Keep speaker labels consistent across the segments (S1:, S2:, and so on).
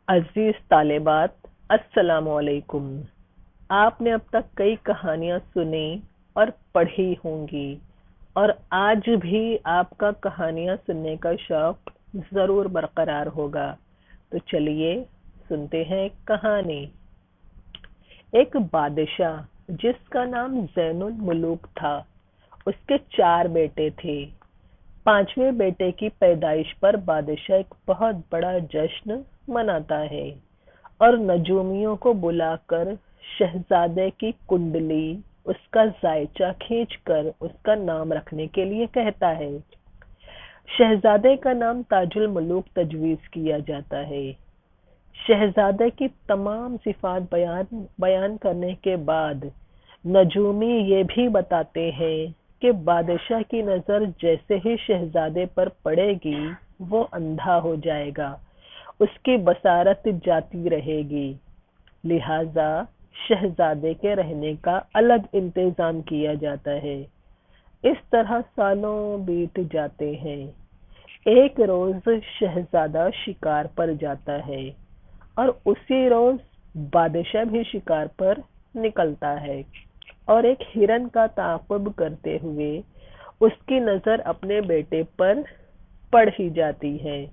S1: عزیز طالبات، السلام علیکم۔ آپ نے اب تک کئی کہانیاں سنی اور پڑھی ہوں گی، اور آج بھی آپ کا کہانیاں سننے کا شوق ضرور برقرار ہوگا۔ تو چلیے سنتے ہیں کہانی۔ ایک بادشاہ جس کا نام زین الملوک تھا، اس کے 4 بیٹے تھے۔ 5ویں بیٹے کی پیدائش پر بادشاہ ایک بہت بڑا جشن مناتا ہے اور نجومیوں کو بلا کر شہزادے کی کنڈلی، اس کا زائچہ کھینچ کر اس کا نام رکھنے کے لیے کہتا ہے۔ شہزادے کا نام تاج الملوک تجویز کیا جاتا ہے۔ شہزادے کی تمام صفات بیان کرنے کے بعد نجومی یہ بھی بتاتے ہیں کہ بادشاہ کی نظر جیسے ہی شہزادے پر پڑے گی وہ اندھا ہو جائے گا، اس کی بصارت جاتی رہے گی، لہٰذا شہزادے کے رہنے کا الگ انتظام کیا جاتا ہے۔ اس طرح سالوں بیت جاتے ہیں۔ ایک روز شہزادہ شکار پر جاتا ہے اور اسی روز بادشاہ بھی شکار پر نکلتا ہے، اور ایک ہرن کا تعاقب کرتے ہوئے اس کی نظر اپنے بیٹے پر پڑ ہی جاتی ہے،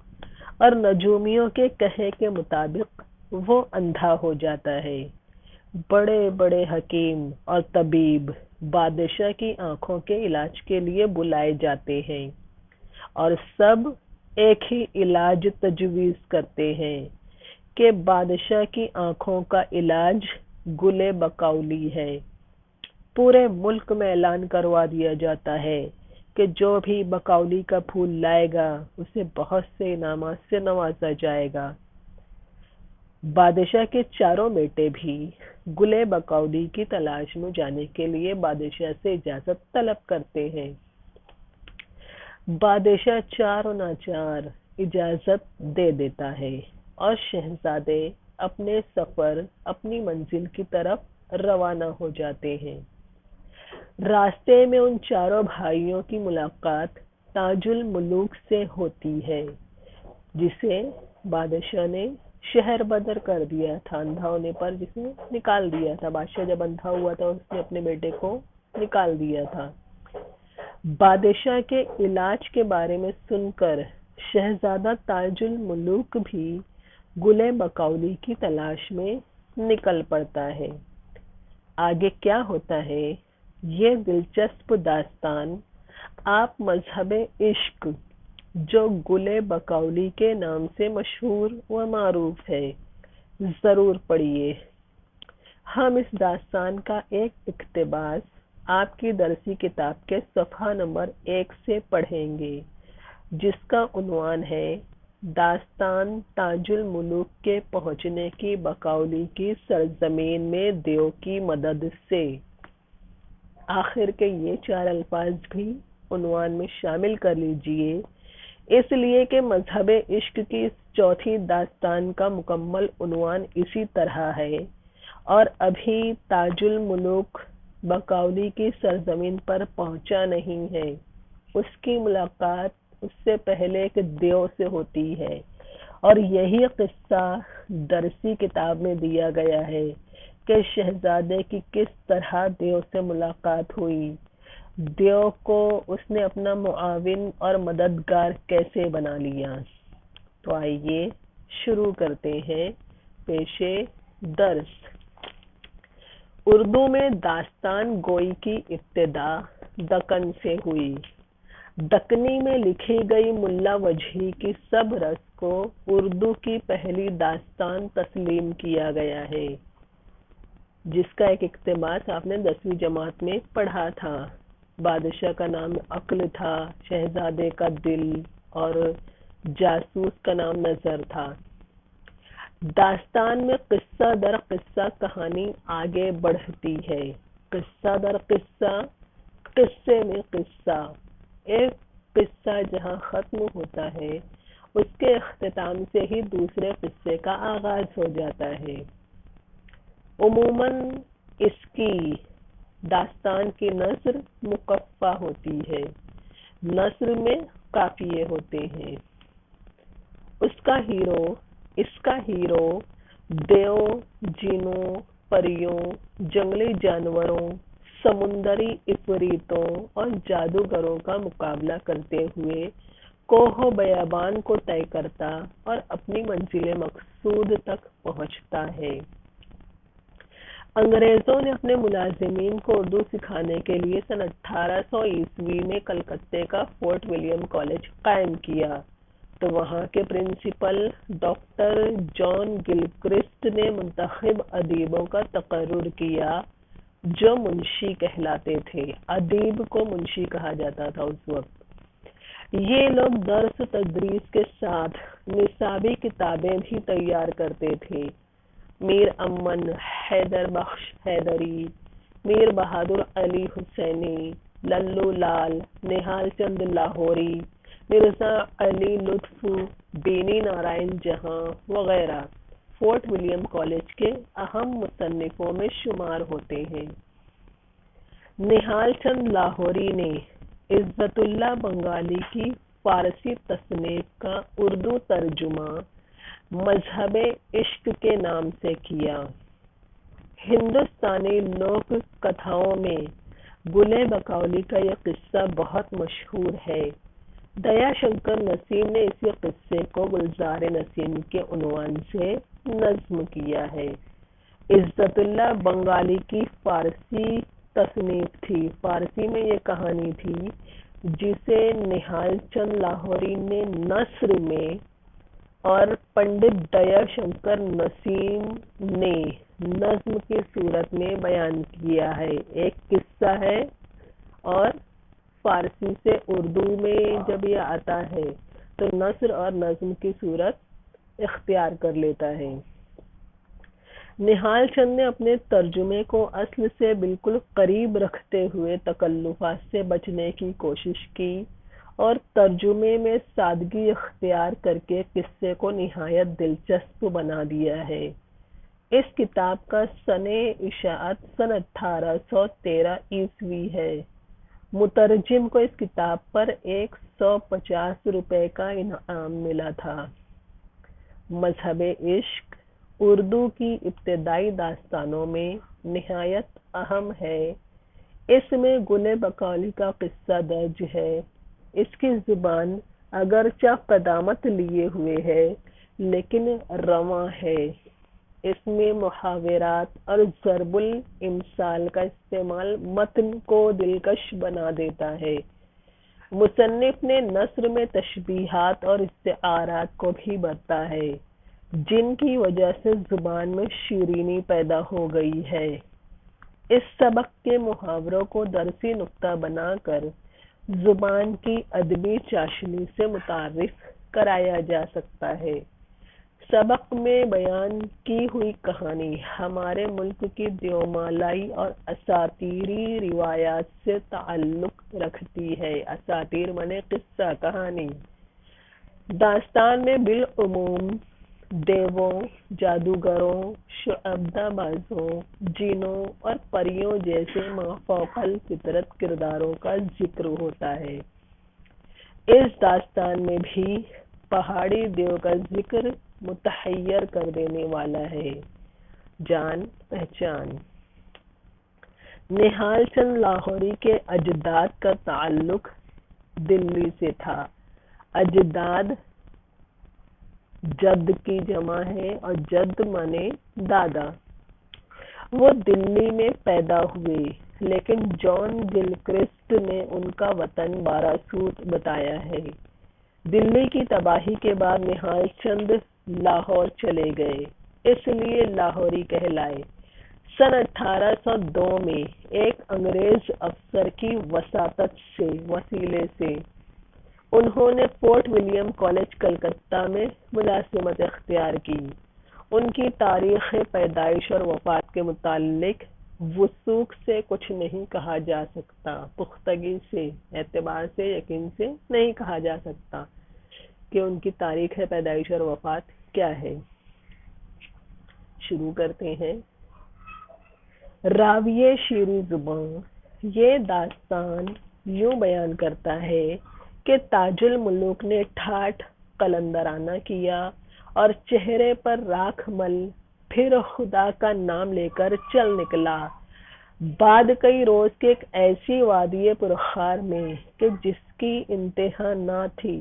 S1: اور نجومیوں کے کہے کے مطابق وہ اندھا ہو جاتا ہے۔ بڑے بڑے حکیم اور طبیب بادشاہ کی آنکھوں کے علاج کے لیے بلائے جاتے ہیں، اور سب ایک ہی علاج تجویز کرتے ہیں کہ بادشاہ کی آنکھوں کا علاج گل بقولی ہے۔ پورے ملک میں اعلان کروا دیا جاتا ہے کہ جو بھی بقولی کا پھول لائے گا اسے بہت سے انعامات سے نوازا جائے گا۔ بادشاہ کے 4 بیٹے بھی گل بقولی کی تلاش میں جانے کے لیے بادشاہ سے اجازت طلب کرتے ہیں۔ بادشاہ چاروں ناچار اجازت دے دیتا ہے اور شہزادے اپنے سفر، اپنی منزل کی طرف روانہ ہو جاتے ہیں۔ راستے میں ان 4 بھائیوں کی ملاقات تاج الملوک سے ہوتی ہے، جسے بادشاہ نے شہر بدر کر دیا تھا، اندھا ہونے پر جس نے نکال دیا تھا۔ بادشاہ جب اندھا ہوا تھا اس نے اپنے بیٹے کو نکال دیا تھا۔ بادشاہ کے علاج کے بارے میں سن کر شہزادہ تاج الملوک بھی گل بقولی کی تلاش میں نکل پڑتا ہے۔ آگے کیا ہوتا ہے، یہ دلچسپ داستان آپ مذہب عشق جو گل بقولی کے نام سے مشہور و معروف ہے ضرور پڑھیے۔ ہم اس داستان کا ایک اقتباس آپ کی درسی کتاب کے صفحہ نمبر 1 سے پڑھیں گے، جس کا عنوان ہے داستان تاج الملوک کے پہنچنے کی بقولی کی سرزمین میں دیو کی مدد سے۔ آخر کے یہ 4 الفاظ بھی عنوان میں شامل کر لیجئے، اس لیے کہ مذہب عشق کی اس چوتھی داستان کا مکمل عنوان اسی طرح ہے، اور ابھی تاج الملوک بقولی کی سرزمین پر پہنچا نہیں ہے۔ اس کی ملاقات اس سے پہلے ایک دیو سے ہوتی ہے، اور یہی قصہ درسی کتاب میں دیا گیا ہے کہ شہزادے کی کس طرح دیو سے ملاقات ہوئی، دیو کو اس نے اپنا معاون اور مددگار کیسے بنا لیا۔ تو آئیے شروع کرتے ہیں پیش درس۔ اردو میں داستان گوئی کی ابتدا دکن سے ہوئی۔ دکنی میں لکھی گئی ملا وجہی کی سب رس کو اردو کی پہلی داستان تسلیم کیا گیا ہے، جس کا ایک اقتباس آپ نے 10ویں جماعت میں پڑھا تھا۔ بادشاہ کا نام عقل تھا، شہزادے کا دل، اور جاسوس کا نام نظر تھا۔ داستان میں قصہ در قصہ کہانی آگے بڑھتی ہے۔ قصہ در قصہ، قصے میں قصہ۔ ایک قصہ جہاں ختم ہوتا ہے اس کے اختتام سے ہی دوسرے قصے کا آغاز ہو جاتا ہے۔ عموماً اس کی داستان کی نثر مقفع ہوتی ہے۔ نثر میں قافیے ہوتے ہیں۔ اس کا ہیرو اس کا ہیرو دیو، جنوں، پریوں، جنگلی جانوروں، سمندری عفریتوں اور جادوگروں کا مقابلہ کرتے ہوئے کوہ و بیابان کو طے کرتا اور اپنی منزل مقصود تک پہنچتا ہے۔ انگریزوں نے اپنے ملازمین کو اردو سکھانے کے لیے سن 1800 میں کلکتے کا فورٹ ولیم کالج قائم کیا، تو وہاں کے پرنسپل ڈاکٹر جان گلکرسٹ نے منتخب ادیبوں کا تقرر کیا جو منشی کہلاتے تھے۔ ادیب کو منشی کہا جاتا تھا اس وقت۔ یہ لوگ درس و تدریس کے ساتھ نصابی کتابیں بھی تیار کرتے تھے۔ میر امن، حیدر بخش حیدری، میر بہادر علی حسینی، للو لال، نہال چند لاہوری، مرزا علی لطف، بینی نارائن جہاں وغیرہ فورٹ ولیم کالج کے اہم مصنفوں میں شمار ہوتے ہیں۔ نہال چند لاہوری نے عزت اللہ بنگالی کی فارسی تصنیف کا اردو ترجمہ مذہب عشق کے نام سے کیا۔ ہندوستانی لوک کتھاؤں میں گلے بقولی کا یہ قصہ بہت مشہور ہے۔ دیا شنکر نسیم نے اسی قصے کو گلزار نسیم کے عنوان سے نظم کیا ہے۔ عزت اللہ بنگالی کی فارسی تصنیف تھی، فارسی میں یہ کہانی تھی جسے نہال چند لاہوری نے نثر میں اور پنڈت دیا شنکر نسیم نے نظم کی صورت میں بیان کیا ہے۔ ایک قصہ ہے اور فارسی سے اردو میں جب یہ آتا ہے تو نثر اور نظم کی صورت اختیار کر لیتا ہے۔ نہال چند نے اپنے ترجمے کو اصل سے بالکل قریب رکھتے ہوئے تکلفات سے بچنے کی کوشش کی اور ترجمے میں سادگی اختیار کر کے قصے کو نہایت دلچسپ بنا دیا ہے۔ اس کتاب کا سن اشاعت سن 1813 ہے۔ مترجم کو اس کتاب پر 150 روپے کا انعام ملا تھا۔ مذہب عشق اردو کی ابتدائی داستانوں میں نہایت اہم ہے۔ اس میں گل بقولی کا قصہ درج ہے۔ اس کی زبان اگرچہ قدامت لیے ہوئے ہے لیکن رواں ہے۔ اس میں محاورات اور ضرب الامثال کا استعمال متن کو دلکش بنا دیتا ہے۔ مصنف نے نثر میں تشبیہات اور استعارات کو بھی برتا ہے جن کی وجہ سے زبان میں شیرینی پیدا ہو گئی ہے۔ اس سبق کے محاوروں کو درسی نقطہ بنا کر زبان کی ادبی چاشنی سے متعارف کرایا جا سکتا ہے۔ سبق میں بیان کی ہوئی کہانی ہمارے ملک کی دیومالائی اور اساطیری روایات سے تعلق رکھتی ہے۔ اساطیر منے قصہ کہانی۔ داستان میں بالعموم دیووں، جادوگروں، شعبدہ بازوں، جنوں اور پریوں جیسے مافوق الفطرت کرداروں کا ذکر ہوتا ہے۔ اس داستان میں بھی پہاڑی دیو کا ذکر متحیر کر دینے والا ہے۔ جان پہچان۔ نہال چند لاہوری کے اجداد کا تعلق دلی سے تھا۔ اجداد جد کی جمع ہے اور جد مانے دادا۔ وہ دلی میں پیدا ہوئے لیکن جان گلکرسٹ نے ان کا وطن باراسوت بتایا ہے۔ دلی کی تباہی کے بعد نہال چند لاہور چلے گئے، اس لیے لاہوری کہلائے۔ سن 1802 میں ایک انگریز افسر کی وسیلے سے انہوں نے فورٹ ولیم کالج کلکتہ میں ملازمت اختیار کی۔ ان کی تاریخ پیدائش اور وفات کے متعلق وثوق سے کچھ نہیں کہا جا سکتا، پختگی سے، اعتبار سے، یقین سے نہیں کہا جا سکتا کہ ان کی تاریخ پیدائش اور وفات کیا ہے۔ شروع کرتے ہیں۔ راویہ شیریں زباں۔ یہ داستان یوں بیان کرتا ہے کہ تاج الملوک نے ٹھاٹھ قلندرانہ کیا اور چہرے پر راکھ مل پھر خدا کا نام لے کر چل نکلا، بعد کئی روز کے ایک ایسی وادی پرخار میں کہ جس کی انتہا نہ تھی،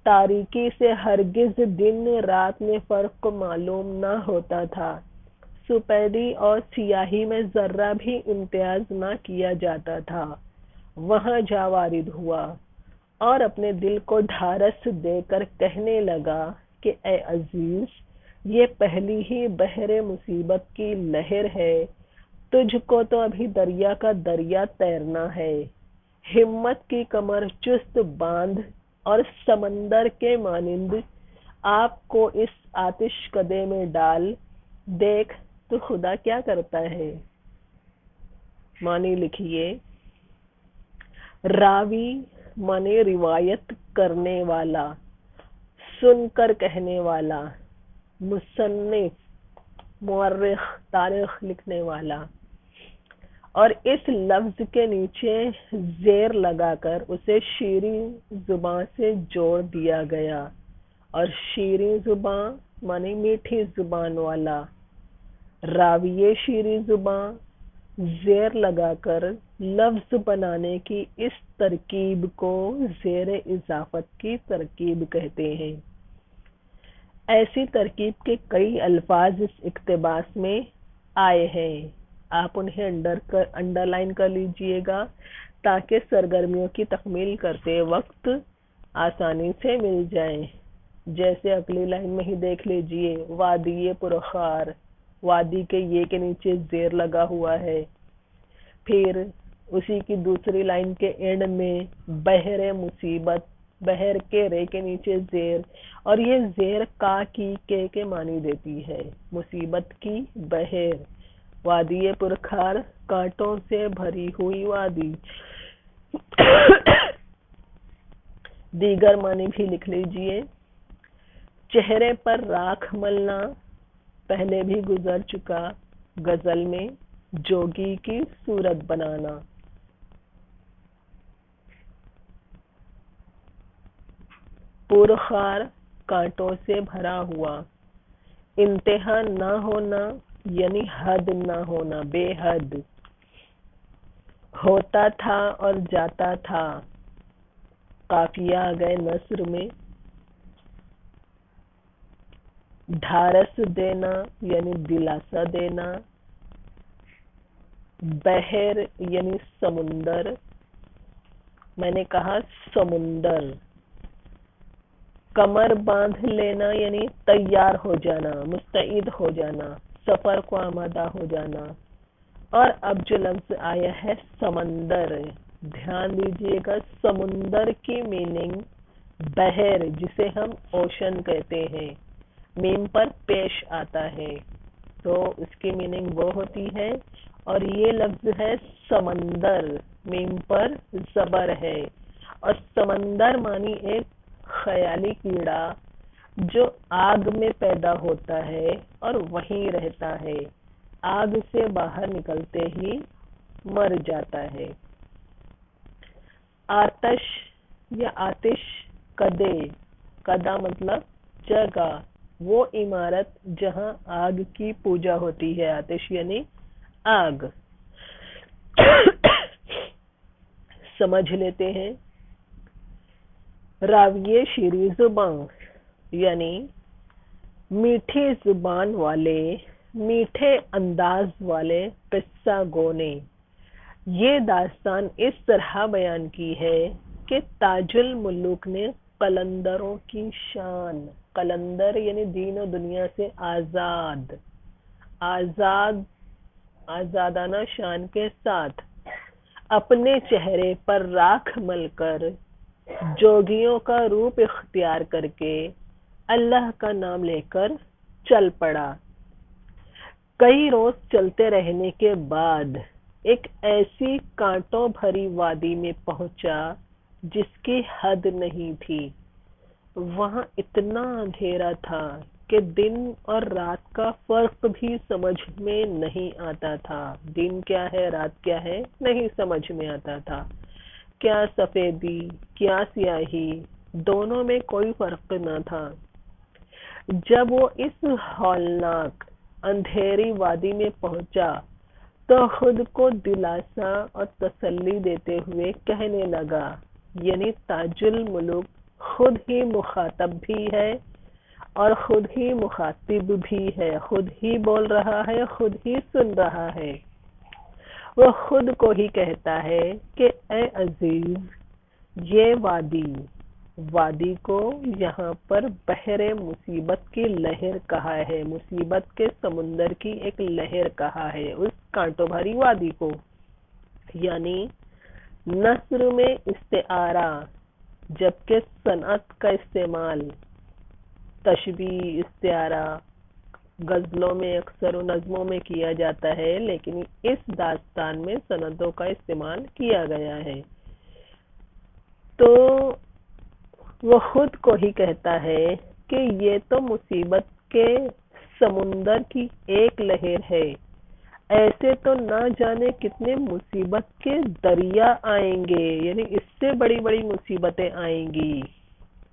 S1: تاریکی سے ہرگز دن رات میں فرق معلوم نہ ہوتا تھا، سپیدی اور سیاہی میں ذرہ بھی امتیاز نہ کیا جاتا تھا، وہاں جا وارد ہوا اور اپنے دل کو ڈھارس دے کر کہنے لگا کہ اے عزیز، یہ پہلی ہی بحر مصیبت کی لہر ہے، تجھ کو تو ابھی دریا کا دریا تیرنا ہے، ہمت کی کمر چست باندھ اور سمندر کے مانند آپ کو اس آتش کدے میں ڈال، دیکھ تو خدا کیا کرتا ہے۔ معنی لکھیے، راوی معنی روایت کرنے والا، سن کر کہنے والا، مصنف مورخ تاریخ لکھنے والا، اور اس لفظ کے نیچے زیر لگا کر اسے شیریں زبان سے جوڑ دیا گیا، اور شیریں زبان معنی میٹھی زبان والا، راویے شیریں زبان، زیر لگا کر لفظ بنانے کی اس ترکیب کو زیر اضافت کی ترکیب کہتے ہیں۔ ایسی ترکیب کے کئی الفاظ اس اقتباس میں آئے ہیں، آپ انہیں انڈر لائن کر لیجئے گا تاکہ سرگرمیوں کی تکمیل کرتے وقت آسانی سے مل جائیں۔ جیسے اگلی لائن میں ہی دیکھ لیجئے، وادی پرخار، وادی کے یہ کے نیچے زیر لگا ہوا ہے، پھر اسی کی دوسری لائن کے اینڈ میں بحر مصیبت، بحر کے رے کے نیچے زیر، اور یہ زیر کا کی کے معنی دیتی ہے، مصیبت کی بحر، وادی پرخار کانٹوں سے بھری ہوئی وادی۔ دیگر معنی بھی لکھ لیجئے، چہرے پر راکھ ملنا پہلے بھی گزر چکا، غزل میں جوگی کی صورت بنانا۔ پرخار کانٹوں سے بھرا ہوا، انتہا نہ ہونا یعنی حد نہ ہونا، بے حد، ہوتا تھا اور جاتا تھا، قافیہ آ گئے نثر میں، ڈھارس دینا یعنی دلاسا دینا، بحر یعنی سمندر، میں نے کہا سمندر، کمر باندھ لینا یعنی تیار ہو جانا، مستعد ہو جانا، سفر کو آمادہ ہو جانا، اور اب جو لفظ آیا ہے سمندر، دھیان دیجئے گا، سمندر کی میننگ بحر جسے ہم اوشن کہتے ہیں، میم پر پیش آتا ہے تو اس کی میننگ وہ ہوتی ہے، اور یہ لفظ ہے سمندر، میم پر زبر ہے، اور سمندر معنی ایک خیالی کیڑا جو آگ میں پیدا ہوتا ہے اور وہیں رہتا ہے، آگ سے باہر نکلتے ہی مر جاتا ہے۔ آتش یا آتش کدے، کدا مطلب جگہ، وہ عمارت جہاں آگ کی پوجا ہوتی ہے، آتش یعنی آگ۔ سمجھ لیتے ہیں، راویے شیریں زبان یعنی میٹھی زبان والے، میٹھے انداز والے قصہ گونے۔ یہ داستان اس طرح بیان کی ہے کہ تاج الملوک نے قلندروں کی شان، قلندر یعنی دین و دنیا سے آزاد، آزادانہ شان کے ساتھ اپنے چہرے پر راکھ مل کر، جوگیوں کا روپ اختیار کر کے اللہ کا نام لے کر چل پڑا۔ کئی روز چلتے رہنے کے بعد ایک ایسی کانٹوں بھری وادی میں پہنچا جس کی حد نہیں تھی، وہاں اتنا اندھیرا تھا کہ دن اور رات کا فرق بھی سمجھ میں نہیں آتا تھا، دن کیا ہے رات کیا ہے نہیں سمجھ میں آتا تھا، کیا سفیدی کیا سیاہی، دونوں میں کوئی فرق نہ تھا۔ جب وہ اس ہولناک اندھیری وادی میں پہنچا تو خود کو دلاسا اور تسلی دیتے ہوئے کہنے لگا، یعنی تاج الملوک خود ہی مخاطب بھی ہے اور خود ہی مخاطب بھی ہے، خود ہی بول رہا ہے، خود ہی سن رہا ہے۔ وہ خود کو ہی کہتا ہے کہ اے عزیز، یہ وادی کو یہاں پر بحر مصیبت کی لہر کہا ہے، مصیبت کے سمندر کی ایک لہر کہا ہے اس کانٹوں بھری وادی کو۔ یعنی نثر میں استعارہ جبکہ صنعت کا استعمال تشبیہ استعارہ غزلوں میں اکثر و نظموں میں کیا جاتا ہے، لیکن اس داستان میں صنعتوں کا استعمال کیا گیا ہے۔ تو وہ خود کو ہی کہتا ہے کہ یہ تو مصیبت کے سمندر کی ایک لہر ہے، ایسے تو نہ جانے کتنے مصیبت کے دریا آئیں گے، یعنی اس سے بڑی بڑی مصیبتیں آئیں گی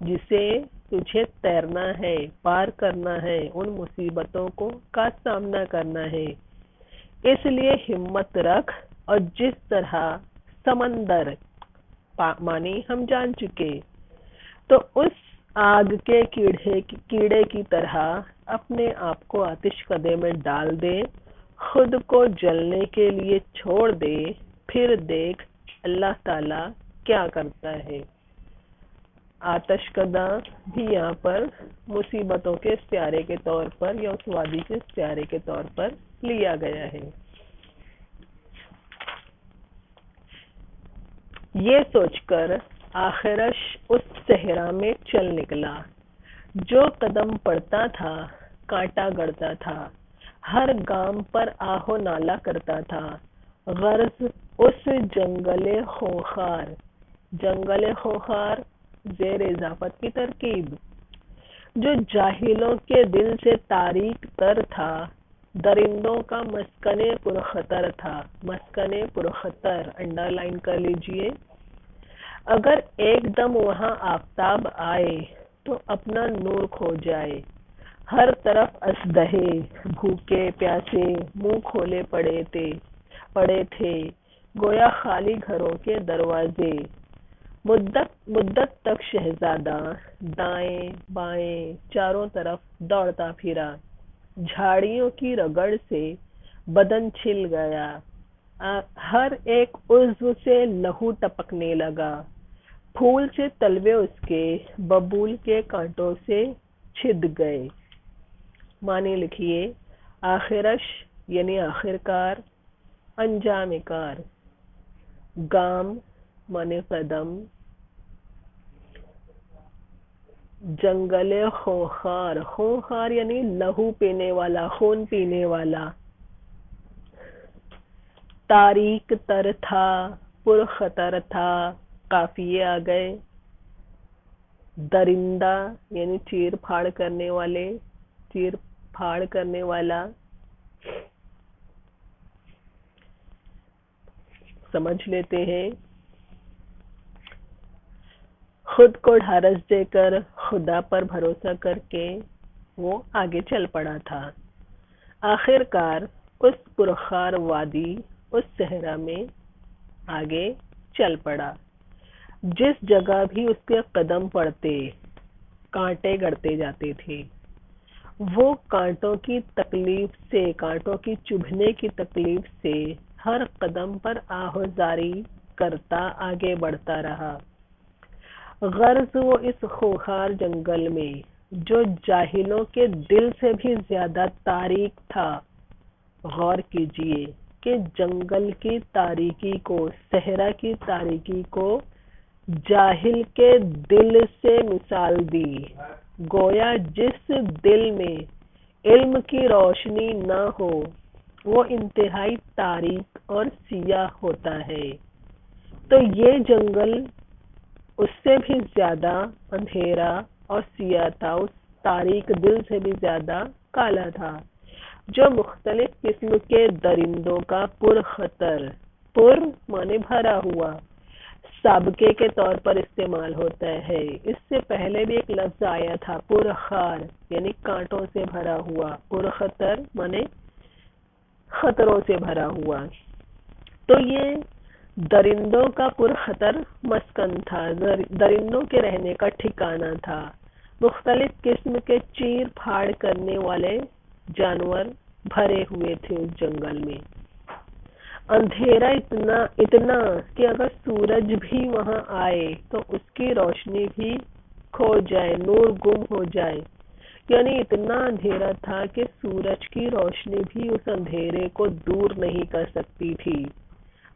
S1: جسے تجھے تیرنا ہے، پار کرنا ہے، ان مصیبتوں کا سامنا کرنا ہے۔ اس لیے ہمت رکھ، اور جس طرح سمندر مانی ہم جان چکے، تو اس آگ کے کیڑے کی طرح اپنے آپ کو آتش کدے میں ڈال دے، خود کو جلنے کے لیے چھوڑ دے، پھر دیکھ اللہ تعالی کیا کرتا ہے۔ آتش کدہ بھی یہاں پر مصیبتوں کے استعارے کے طور پر یا اس وادی کے استعارے کے طور پر لیا گیا ہے۔ یہ سوچ کر آخرش اس صحرا میں چل نکلا۔ جو قدم پڑتا تھا کانٹا گڑتا تھا، ہر گام پر آہو نالا کرتا تھا۔ غرض اس جنگل خونخوار زیر اضافت کی ترکیب جو جاہلوں کے دل سے تاریک تر تھا، درندوں کا مسکن پرخطر تھا۔ مسکن پرخطر انڈر لائن کر لیجئے۔ اگر ایک دم وہاں آفتاب آئے تو اپنا نور کھو جائے۔ ہر طرف اسدہے، بھوکے پیاسے منہ کھولے پڑے تھے، گویا خالی گھروں کے دروازے۔ مدت تک شہزادہ دائیں بائیں چاروں طرف دوڑتا پھرا۔ جھاڑیوں کی رگڑ سے بدن چھل گیا، ہر ایک عضو سے لہو ٹپکنے لگا۔ پھول سے تلوے اس کے ببول کے کانٹوں سے چھد گئے۔ معنی لکھیے، آخرش یعنی آخرکار، انجام کار، گام معنی قدم، جنگل خونخوار یعنی لہو پینے والا، خون پینے والا، تاریک تر تھا، پرخطر تھا، قافیے آ گئے، درندہ یعنی چیر پھاڑ کرنے والا۔ سمجھ لیتے ہیں۔ خود کو ڈھارس دے کر، خدا پر بھروسہ کر کے وہ آگے چل پڑا تھا۔ آخر کار اس پرخار وادی، اس صحرا میں آگے چل پڑا۔ جس جگہ بھی اس کے قدم پڑتے کانٹے گڑتے جاتے تھے۔ وہ کانٹوں کی تکلیف سے، کانٹوں کی چبھنے کی تکلیف سے ہر قدم پر آہوزاری کرتا آگے بڑھتا رہا۔ غرض وہ اس خونخوار جنگل میں جو جاہلوں کے دل سے بھی زیادہ تاریک تھا۔ غور کیجئے کہ جنگل کی تاریکی کو، صحرا کی تاریکی کو جاہل کے دل سے مثال دی، گویا جس دل میں علم کی روشنی نہ ہو وہ انتہائی تاریک اور سیاہ ہوتا ہے۔ تو یہ جنگل اس سے بھی زیادہ اندھیرا اور سیاہ تھا، اس تاریک دل سے بھی زیادہ کالا تھا، جو مختلف قسم کے درندوں کا پرخطر، پر مانے بھرا ہوا، سابقے کے طور پر استعمال ہوتا ہے۔ اس سے پہلے بھی ایک لفظ آیا تھا پرخار، یعنی کانٹوں سے بھرا ہوا، پرخطر مانے خطروں سے بھرا ہوا۔ تو یہ درندوں کا پرخطر مسکن تھا، درندوں کے رہنے کا ٹھکانہ تھا۔ مختلف قسم کے چیر پھاڑ کرنے والے جانور بھرے ہوئے تھے اس جنگل میں۔ اندھیرا اتنا کہ اگر سورج بھی وہاں آئے تو اس کی روشنی بھی کھو جائے، نور گم ہو جائے، یعنی اتنا اندھیرا تھا کہ سورج کی روشنی بھی اس اندھیرے کو دور نہیں کر سکتی تھی۔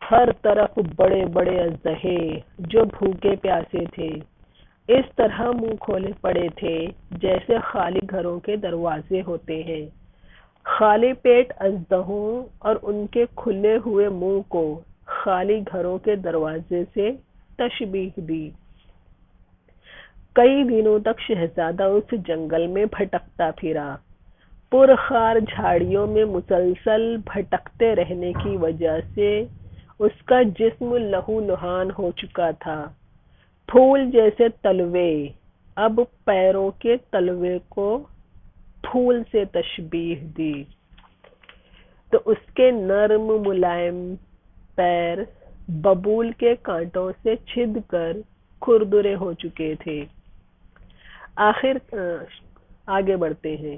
S1: ہر طرف بڑے بڑے اژدہے جو بھوکے پیاسے تھے اس طرح منہ کھولے پڑے تھے جیسے خالی گھروں کے دروازے ہوتے ہیں۔ خالی پیٹ اژدہوں اور ان کے کھلے ہوئے منہ کو خالی گھروں کے دروازے سے تشبیہ دی۔ کئی دنوں تک شہزادہ اس جنگل میں بھٹکتا پھرا۔ پرخار جھاڑیوں میں مسلسل بھٹکتے رہنے کی وجہ سے اس کا جسم لہو لہان ہو چکا تھا۔ پھول جیسے تلوے، اب پیروں کے تلوے کو پھول سے تشبیہ دی تو اس کے نرم ملائم پیر ببول کے کانٹوں سے چھد کر کھردرے ہو چکے تھے۔ آگے بڑھتے ہیں۔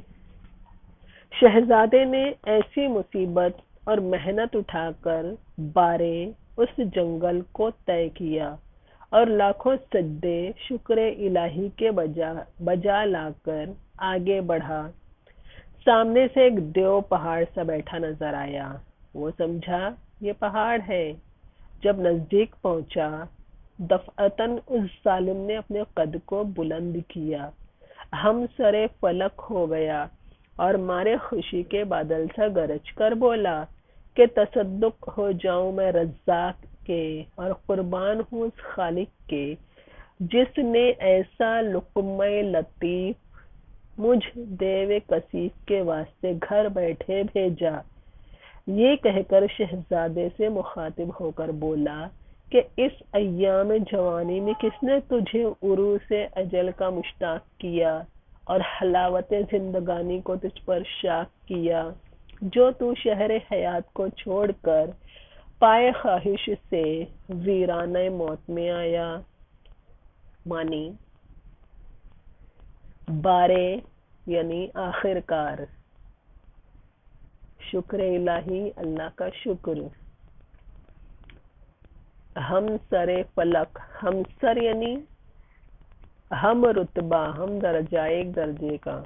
S1: شہزادے نے ایسی مصیبت اور محنت اٹھا کر بارے اس جنگل کو طے کیا اور لاکھوں سجدے شکر الہی کے بجا لا کر آگے بڑھا۔ سامنے سے ایک دیو پہاڑ سا بیٹھا نظر آیا۔ وہ سمجھا یہ پہاڑ ہے۔ جب نزدیک پہنچا دفعتاً اس ظالم نے اپنے قد کو بلند کیا، ہم سرے فلک ہو گیا اور مارے خوشی کے بادل سا گرج کر بولا کہ تصدق ہو جاؤں میں رزاق کے اور قربان ہوں اس خالق کے جس نے ایسا لقمہ لطیف مجھ دیو کثیف کے واسطے گھر بیٹھے بھیجا۔ یہ کہہ کر شہزادے سے مخاطب ہو کر بولا کہ اس ایام جوانی میں کس نے تجھے عروس اجل کا مشتاق کیا اور حلاوت زندگانی کو تجھ پر شاق کیا، جو تو شہر حیات کو چھوڑ کر پائے خواہش سے ویرانہ موت میں آیا۔ معنی بارے یعنی آخر کار، شکر الہی اللہ کا شکر۔ ہم سر فلک، ہم سر یعنی ہم رتبہ، ہم درجہ، ایک درجے کا،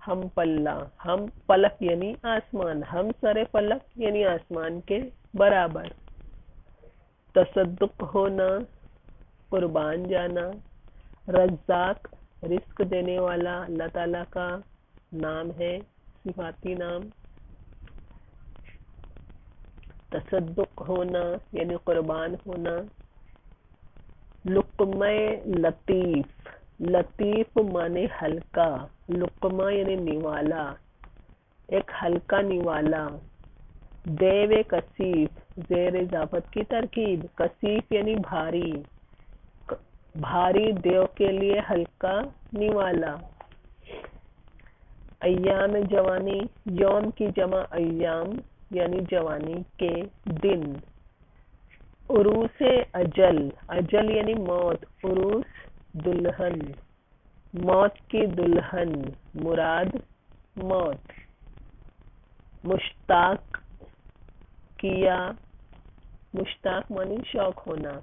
S1: ہم پلہ، ہم فلک یعنی آسمان، ہم سر فلک یعنی آسمان کے برابر۔ تصدق ہونا، قربان جانا۔ رزاق رزق دینے والا اللہ تعالیٰ کا نام ہے، صفاتی نام۔ تصدق ہونا یعنی قربان ہونا۔ لقمہ لطیف، لطیف معنی ہلکا، لقمہ یعنی نوالا، ایک ہلکا نوالا۔ دیو کثیف، زیر اضافت کی ترکیب، کثیف یعنی بھاری، بھاری دیو کے لیے ہلکا نوالا۔ ایام جوانی، یوم کی جمع ایام یعنی جوانی کے دن۔ عروس اجل، اجل یعنی موت، عروس دلہن، موت کی دلہن، مراد موت۔ مشتاق کیا، مشتاق معنی شوق ہونا،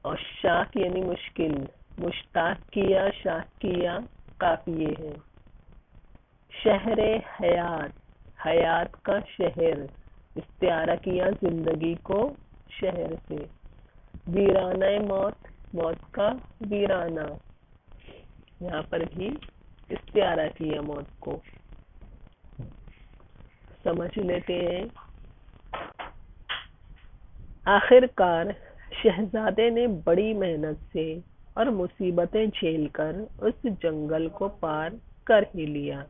S1: اور شاق یعنی مشکل۔ مشتاق کیا، شاق کیا قافیے ہیں۔ شہر حیات، حیات کا شہر، استعارہ کیا زندگی کو شہر سے۔ ویرانہ موت، موت کا ویرانہ، یہاں پر بھی استعارہ کیا موت کو۔ سمجھ لیتے ہیں۔ آخر کار شہزادے نے بڑی محنت سے اور مصیبتیں جھیل کر اس جنگل کو پار کر ہی لیا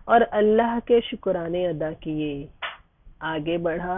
S1: اور اللہ کے شکرانے ادا کیے، آگے بڑھا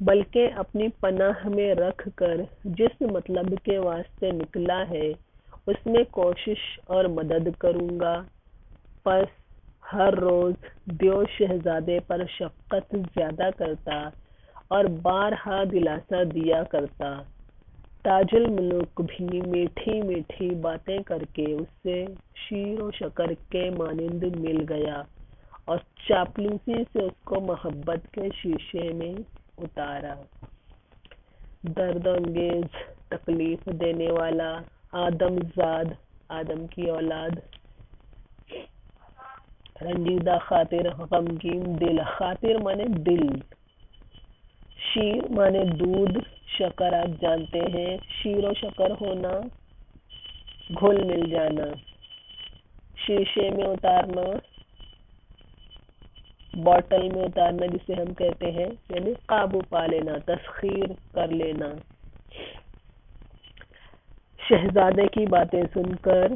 S1: بلکہ اپنی پناہ میں رکھ کر جس مطلب کے واسطے نکلا ہے اس میں کوشش اور مدد کروں گا۔ پس ہر روز دیو شہزادے پر شفقت زیادہ کرتا اور بارہا دلاسا دیا کرتا۔ تاج الملوک بھی میٹھی میٹھی باتیں کر کے اس سے شیر و شکر کے مانند مل گیا اور چاپلوسی سے اس کو محبت کے شیشے میں اتارا۔ درد انگیز، تکلیف دینے والا، آدم زاد، آدم کی اولاد، رنجیدہ خاطر، غمگین دل، خاطر مانے دل، شیر مانے دودھ، شکر آپ جانتے ہیں شیر و شکر ہونا، گھل مل جانا، شیشے میں اتارنا، بوٹل میں اتارنا جسے ہم کہتے ہیں، یعنی قابو پا لینا، تسخیر کر لینا۔ شہزادے کی باتیں سن کر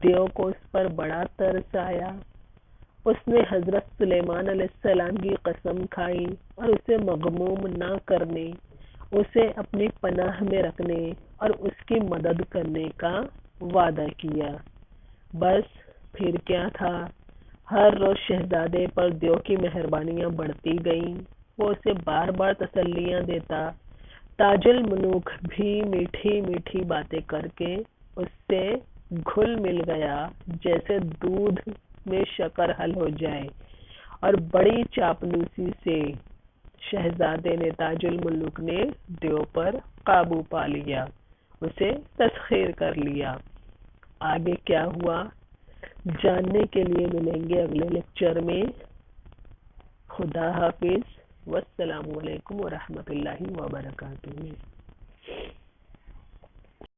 S1: دیو کو اس پر بڑا ترس آیا۔ اس نے حضرت سلیمان علیہ السلام کی قسم کھائی اور اسے مغموم نہ کرنے، اسے اپنی پناہ میں رکھنے اور اس کی مدد کرنے کا وعدہ کیا۔ بس پھر کیا تھا، ہر روز شہزادے پر دیو کی مہربانیاں بڑھتی گئیں، وہ اسے بار بار تسلیاں دیتا۔ تاج الملوک بھی میٹھی میٹھی باتیں کر کے اس سے گھل مل گیا جیسے دودھ میں شکر حل ہو جائے، اور بڑی چاپلوسی سے شہزادے نے، تاج الملوک نے دیو پر قابو پا لیا، اسے تسخیر کر لیا۔ آگے کیا ہوا جاننے کے لیے ملیں گے اگلے لیکچر میں۔ خدا حافظ، والسلام علیکم ورحمۃ اللہ وبرکاتہ۔